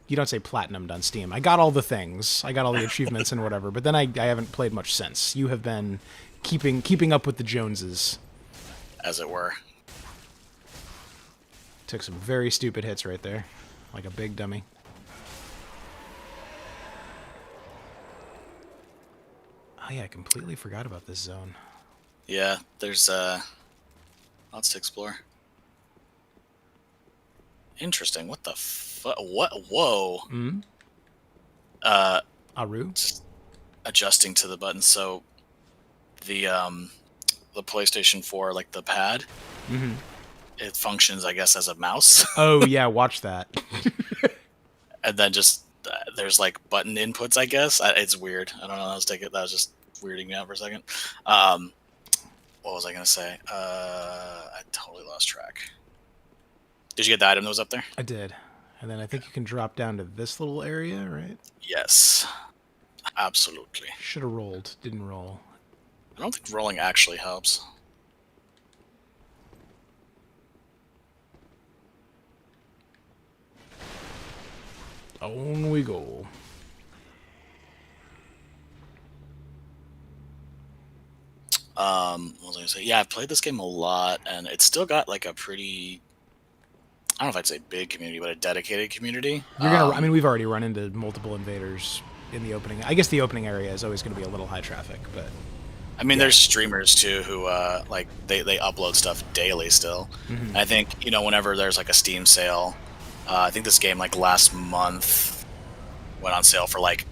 You don't say platinumed on Steam. I got all the things. I got all the achievements and whatever, but then I haven't played much since. You have been keeping up with the Joneses, as it were. Took some very stupid hits right there, like a big dummy. Oh yeah, I completely forgot about this zone. Yeah, there's lots to explore. Interesting. What the fuck? What? Whoa. Mm-hmm. Aru? Just adjusting to the buttons. So the PlayStation 4, like the pad, it functions, I guess, as a mouse. Oh yeah, watch that. And then just there's like button inputs, I guess. It's weird. I don't know. That was just weirding me out for a second. What was I gonna say? I totally lost track. Did you get the item that was up there? I did. And then I think you can drop down to this little area, right? Yes. Absolutely. Should have rolled. Didn't roll. I don't think rolling actually helps. On we go. What was I gonna say? Yeah, I've played this game a lot, and it's still got like a pretty, I don't know if I'd say big community, but a dedicated community. I mean, we've already run into multiple invaders in the opening. I guess the opening area is always going to be a little high traffic, but I mean, there's streamers too who like they upload stuff daily still. And I think whenever there's like a Steam sale, I think this game like last month went on sale for like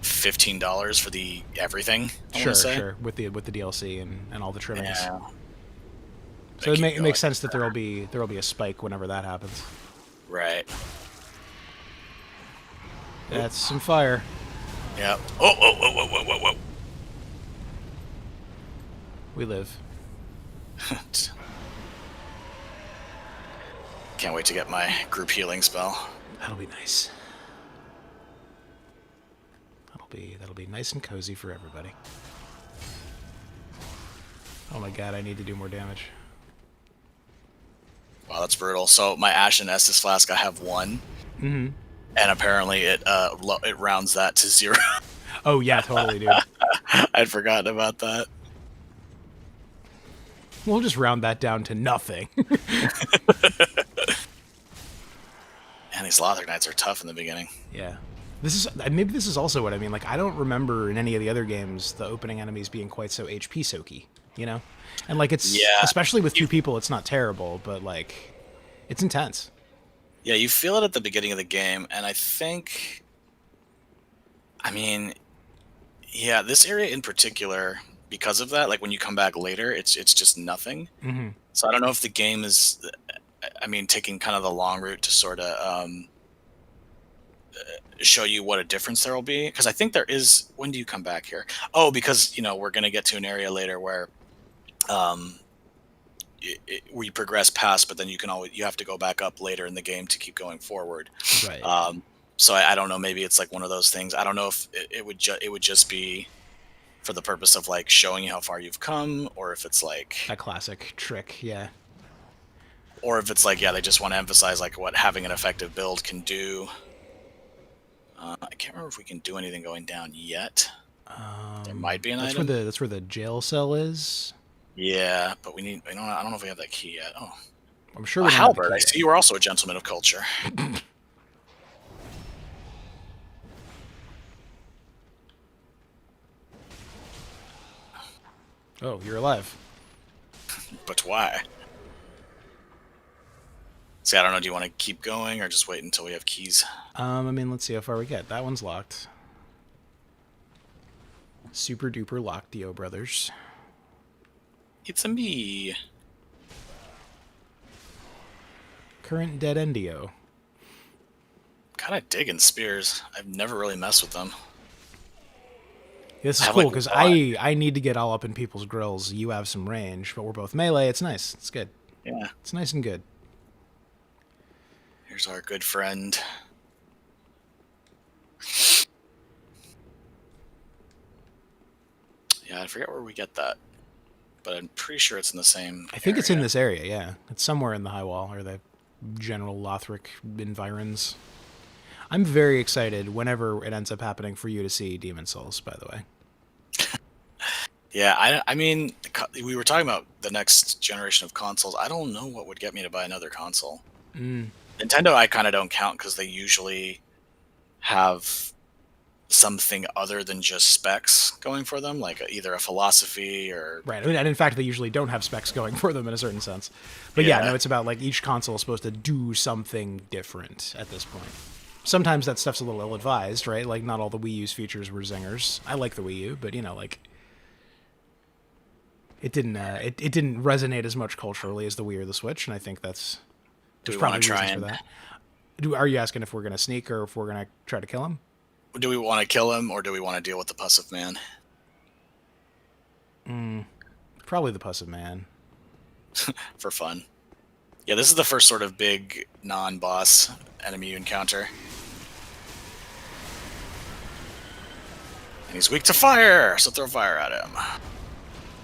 $15 for the everything. Sure, with the DLC and all the trimmings. Yeah. So it makes sense that there'll be a spike whenever that happens. Right. That's some fire. Yeah. Oh. We live. Can't wait to get my group healing spell. That'll be nice. That'll be nice and cozy for everybody. Oh my god, I need to do more damage. Wow, that's brutal. So my Ashen Estus Flask, I have 1. Mm-hmm. And apparently it rounds that to 0. Oh yeah, totally, dude. I'd forgotten about that. We'll just round that down to nothing. Man, these Lothric Knights are tough in the beginning. Yeah. Maybe this is also what I mean. Like, I don't remember in any of the other games the opening enemies being quite so HP soaky, you know? And like, it's Yeah, especially with you, two people, it's not terrible, but like, it's intense. yeah, you feel it at the beginning of the game, and I think, I mean, yeah, this area in particular, because of that, like when you come back later, it's just nothing. Hmm. So I don't know if the game is, I mean, taking kind of the long route to sort of show you what a difference there will be. Because I think there is. When do you come back here? Oh, because we're gonna get to an area later where um, we progress past, but then you have to go back up later in the game to keep going forward. Right. So I don't know. Maybe it's like one of those things. I don't know if it would just be for the purpose of like showing you how far you've come, or if it's like That classic trick, yeah. or if it's like, yeah, they just want to emphasize like what having an effective build can do. I can't remember if we can do anything going down yet. There might be an That's item. that's where the jail cell is. Yeah, but we need. I don't know if we have that key yet. Oh, I'm sure we don't have the Halberd. key I yet. see you are also a gentleman of culture. Oh, you're alive. But why? See, I don't know. Do you want to keep going or just wait until we have keys? I mean, let's see how far we get. That one's locked. Super duper locked, Dio brothers. It's a me. Current dead endio. Kind of digging spears. I've never really messed with them. This is have, cool like, because one. I need to get all up in people's grills. You have some range, but we're both melee. It's nice. It's good. Yeah. It's nice and good. Here's our good friend. Yeah, I forget where we get that, but I'm pretty sure it's in the same I think area. it's in this area. Yeah, it's somewhere in the high wall or the general Lothric environs. I'm very excited whenever it ends up happening for you to see Demon Souls. By the way. Yeah, I mean, we were talking about the next generation of consoles. I don't know what would get me to buy another console. Nintendo, I kind of don't count because they usually have something other than just specs going for them, like either a philosophy or Right, I mean, and in fact, they usually don't have specs going for them in a certain sense. But yeah, no, it's about like each console is supposed to do something different at this point. Sometimes that stuff's a little ill-advised, right? Like not all the Wii U's features were zingers. I like the Wii U, but like it didn't resonate as much culturally as the Wii or the Switch, and I think there's probably reasons for that. Are you asking if we're gonna sneak or if we're gonna try to kill him? Do we want to kill him or do we want to deal with the Pussive Man? Probably the Pussive Man. For fun. Yeah, this is the first sort of big non-boss enemy you encounter. And he's weak to fire, so throw fire at him.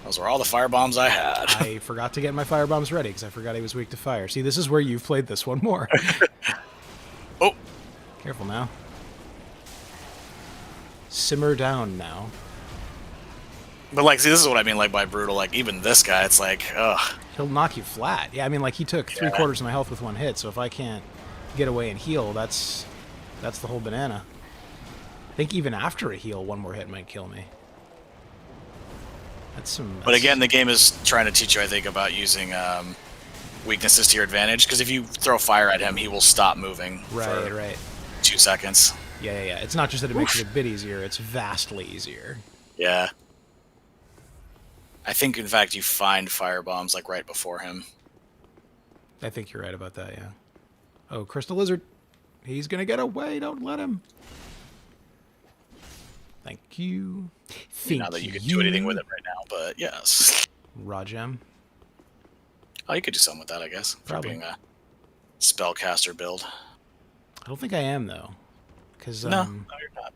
Those were all the fire bombs I had. I forgot to get my fire bombs ready because I forgot he was weak to fire. See, this is where you've played this one more. Oh! Careful now. Simmer down now. But, like, see, this is what I mean, like, by brutal. Like, even this guy, it's like, ugh. He'll knock you flat. Yeah, I mean, like, he took 3/4 of my health with one hit, so if I can't get away and heal, that's the whole banana. I think even after a heal, one more hit might kill me. But again, the game is trying to teach you, I think, about using weaknesses to your advantage, because if you throw fire at him, he will stop moving for 2 seconds. Yeah. It's not just that it makes it a bit easier, it's vastly easier. Yeah. I think, in fact, you find fire bombs, like, right before him. I think you're right about that, yeah. Oh, Crystal Lizard. He's gonna get away, don't let him. Thank you. Not that you could do anything with it right now, but yes. Rajem. Oh, you could do something with that, I guess. Probably. For being a spellcaster build. I don't think I am, though. Because, no, you're not.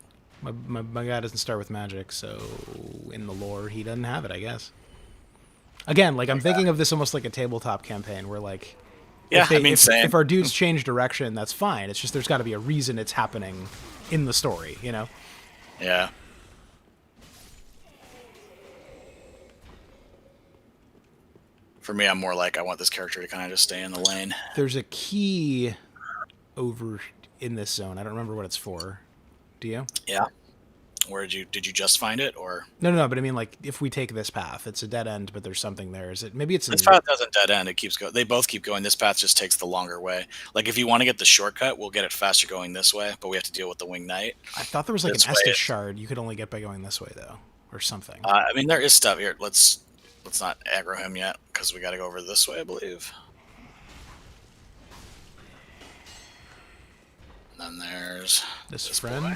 My guy doesn't start with magic, so in the lore, he doesn't have it, I guess. Again, like, I'm thinking of this almost like a tabletop campaign where, like, yeah, if our dudes change direction, that's fine. It's just there's got to be a reason it's happening in the story, you know? Yeah. For me, I'm more like, I want this character to kind of just stay in the lane. There's a key over in this zone. I don't remember what it's for. Do you? Yeah. Where did you just find it, or No. But I mean, like, if we take this path, it's a dead end, but there's something there. Is it? Maybe it's this in. path doesn't dead end? It keeps going. They both keep going. This path just takes the longer way. Like if you want to get the shortcut, we'll get it faster going this way, but we have to deal with the Winged Knight. I thought there was like This an way Estus is- shard you could only get by going this way though, or something. I mean, there is stuff here. Let's not aggro him yet because we got to go over this way, I believe. And then there's this friend. boy.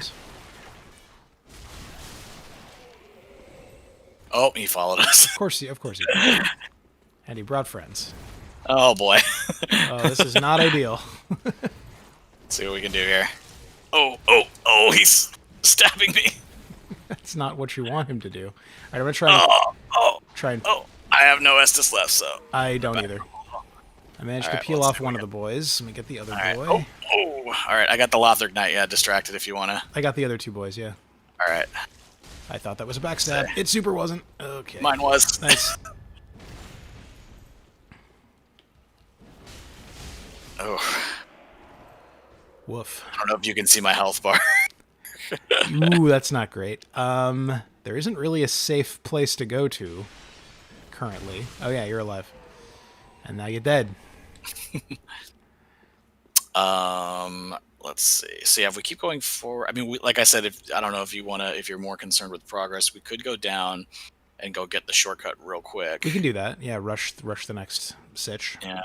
Oh, he followed us. Of course he did. And he brought friends. Oh boy. Oh, this is not ideal. Let's see what we can do here. Oh, he's stabbing me. That's not what you want him to do. All right, I'm gonna try. Try and. Oh, I have no Estus left, so. I don't either. I managed to peel off one of the boys. Let me get the other boy. Oh, all right. I got the Lothric Knight. Yeah, distracted if you wanna. I got the other two boys. Yeah. All right. I thought that was a backstab. It super wasn't. Okay. Mine was. Nice. Oh. Woof. I don't know if you can see my health bar. Ooh, that's not great. There isn't really a safe place to go to currently. Oh yeah, you're alive. And now you're dead. Let's see. So yeah, if we keep going forward, I mean, like I said, I don't know if you're more concerned with progress, we could go down and go get the shortcut real quick. We can do that. Yeah, rush the next sitch. Yeah.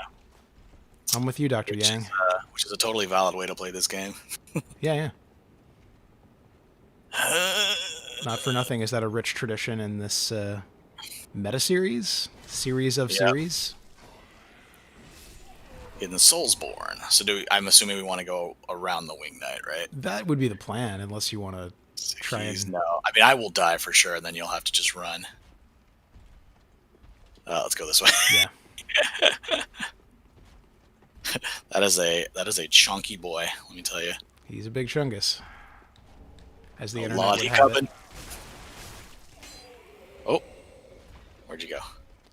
I'm with you, Dr. Yang. Which is a totally valid way to play this game. Yeah. Not for nothing is that a rich tradition in this meta series of series. In the Soulsborne. So I'm assuming we want to go around the Winged Knight, right? That would be the plan, unless you want to try and... No. I mean, I will die for sure, and then you'll have to just run. Let's go this way. Yeah. That is a chunky boy, let me tell you. He's a big chungus. As the internet Lottie would have it. Oh. Where'd you go?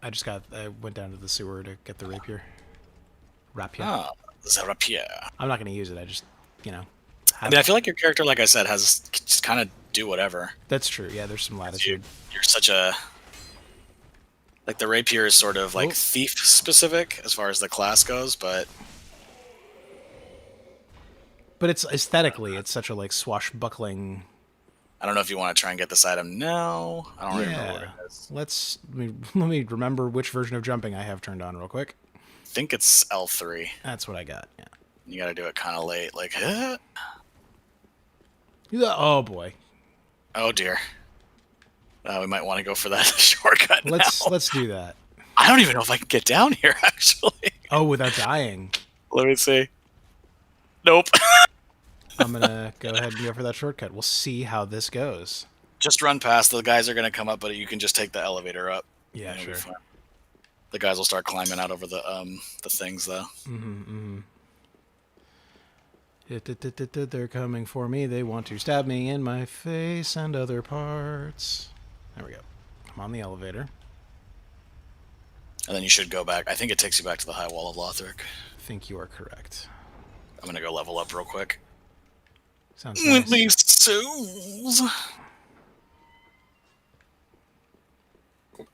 I went down to the sewer to get the rapier. Rapier. Ah, the rapier. I'm not going to use it. I just, I mean, I feel like your character, like I said, has just kind of do whatever. That's true. Yeah, there's some latitude. You're such a... Like, the rapier is sort of, like, thief-specific as far as the class goes, but... But it's aesthetically, it's such a, like, swashbuckling... I don't know if you want to try and get this item now. I don't remember what it is. Let me remember which version of jumping I have turned on real quick. I think it's L3. That's what I got, yeah. You gotta do it kind of late, like, Oh, boy. Oh, dear. We might want to go for that shortcut now. Let's do that. I don't even know if I can get down here, actually. Oh, without dying. Let me see. Nope. I'm going to go ahead and go for that shortcut. We'll see how this goes. Just run past. The guys are going to come up, but you can just take the elevator up. Yeah, sure. The guys will start climbing out over the things, though. They're coming for me. They want to stab me in my face and other parts. There we go. I'm on the elevator. And then you should go back. I think it takes you back to the high wall of Lothric. I think you are correct. I'm going to go level up real quick. Sounds nice. With these souls.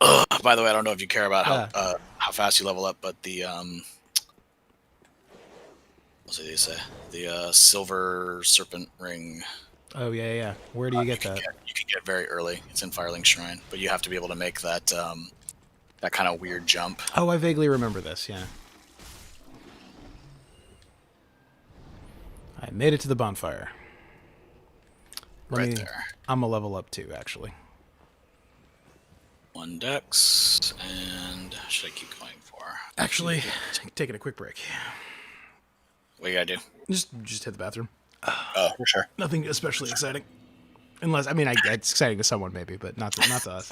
By the way, I don't know if you care about how fast you level up, but the what did you say? The silver serpent ring. Oh yeah. Where do you get that? You can get very early. It's in Firelink Shrine, but you have to be able to make that that kind of weird jump. Oh, I vaguely remember this. Yeah. I made it to the bonfire. Right there. I'm gonna level up too, actually. 1 dex, and should I keep going for? Actually, taking a quick break. What you gotta do? Just hit the bathroom. Oh, for sure. Nothing especially exciting. Unless, I mean, it's exciting to someone maybe, but not to us.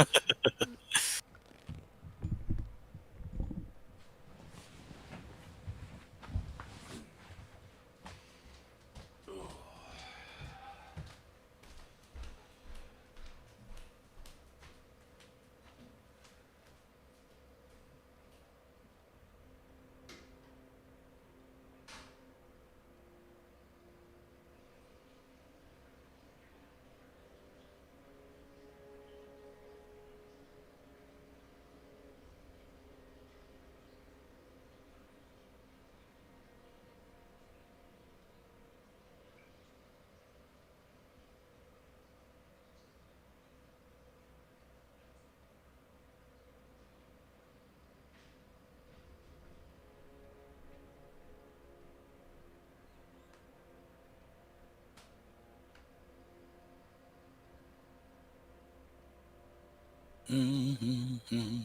Mm-hmm.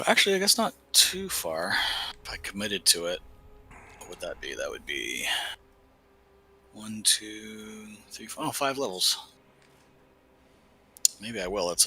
Actually, I guess not too far. If I committed to it, what would that be? That would be 1, 2, 3, 4, 5 levels. Maybe I will. It's a